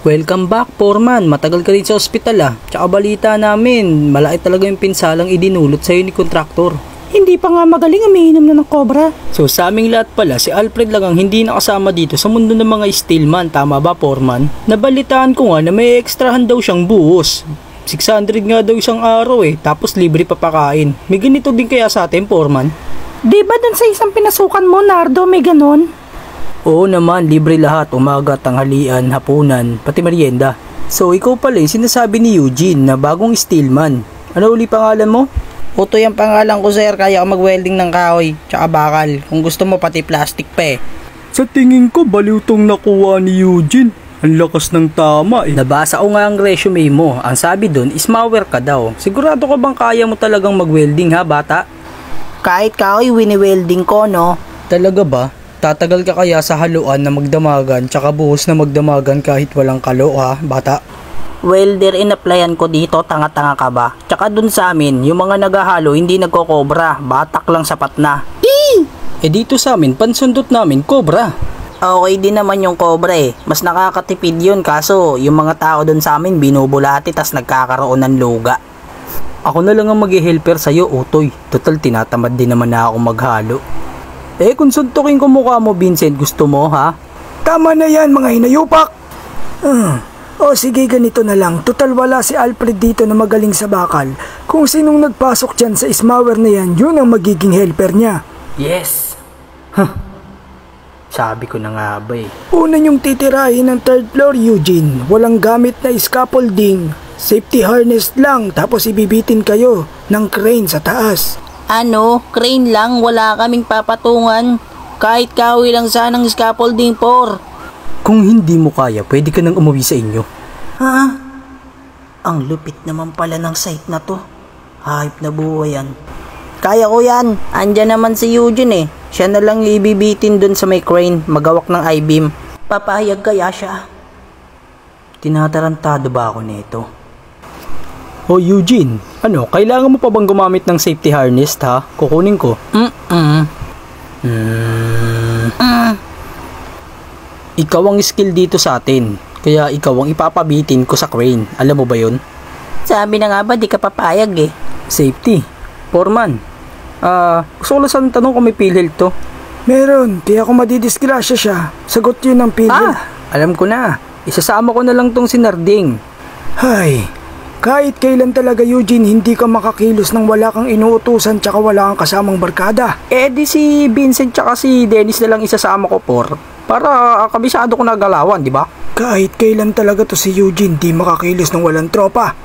Welcome back, Foreman. Matagal ka rin sa ospital Tsaka balita namin, malaki talaga yung pinsalang idinulot sa'yo ni kontraktor. Hindi pa nga magaling, umiinom na ng cobra. So sa aming lahat pala, si Alfred lang ang hindi nakasama dito sa mundo ng mga steelman. Tama ba, Foreman? Nabalitaan ko nga na may ekstrahan daw siyang buhos. 600 nga daw isang araw tapos libre pa pakain. May ganito din kaya sa atin, Foreman? Di ba dun sa isang pinasukan mo, Nardo, may ganon? Oo naman, libre lahat, umaga, tanghalian, hapunan, pati merienda. So ikaw pala sinasabi ni Eugene na bagong steelman. Ano uli pangalan mo? Utoy ang pangalan ko, sir. Kaya ako mag-welding ng kahoy tsaka bakal. Kung gusto mo pati plastic pa Sa tingin ko, baliw tong nakuha ni Eugene. Ang lakas ng tama Nabasa ko nga ang resume mo. Ang sabi dun, ismawer ka daw. Sigurado ka bang kaya mo talagang mag-welding bata? Kahit kahoy, wini-welding ko, no? Talaga ba? Tatagal ka kaya sa haluan na magdamagan tsaka buhos na magdamagan kahit walang kalo bata? Welder in-applyan ko dito, tanga-tanga ka ba? Tsaka dun sa amin, yung mga naghahalo hindi nagkokobra, batak lang sapat na. Dito sa amin, pansundot namin, cobra. Okay din naman yung cobra mas nakakatipid yun kaso yung mga tao dun sa amin binubulati tas nagkakaroon ng luga. Ako na lang ang mag-helper sa'yo, Utoy. Total, tinatamad din naman na ako maghalo. Kung suntukin ko mukha mo, Vincent, gusto mo, Tama na yan, mga hinayupak! O sige, ganito na lang. Total wala si Alfred dito na magaling sa bakal. Kung sinong nagpasok dyan sa ismawer na yan, yun ang magiging helper niya. Yes! Sabi ko na nga ba Una niyong titirahin ng third floor, Eugene. Walang gamit na scaffolding. Safety harness lang, tapos ibibitin kayo ng crane sa taas. Ano? Crane lang? Wala kaming papatungan? Kahit kahoy lang sanang scaffolding por. Kung hindi mo kaya, pwede ka nang umuwi sa inyo. Ang lupit naman pala ng site na to. Hype na buhay yan. Kaya ko yan. Andyan naman si Eugene Siya na lang ibibitin dun sa may crane, magawak ng I-beam. Papayag kaya siya? Tinatarantado ba ako nito? Eugene, kailangan mo pa bang gumamit ng safety harness Kukunin ko. Ikaw ang skill dito sa atin, kaya ikaw ang ipapabitin ko sa crane. Alam mo ba yun? Sabi na nga ba, di ka papayag Safety. Foreman, gusto ko lang sana tanong kung may PhilHealth to. Meron, di ako madidisgrasya siya. Sagot yun ng PhilHealth. Alam ko na. Isasama ko na lang tong si Narding. Hay, kahit kailan talaga, Eugene, hindi ka makakilos nang wala kang inuutusan tsaka wala kang kasamang barkada. Di si Vincent tsaka si Dennis na lang isasama ko para kabisado ko na galawan, di ba? Kahit kailan talaga to si Eugene, di makakilos nang walang tropa.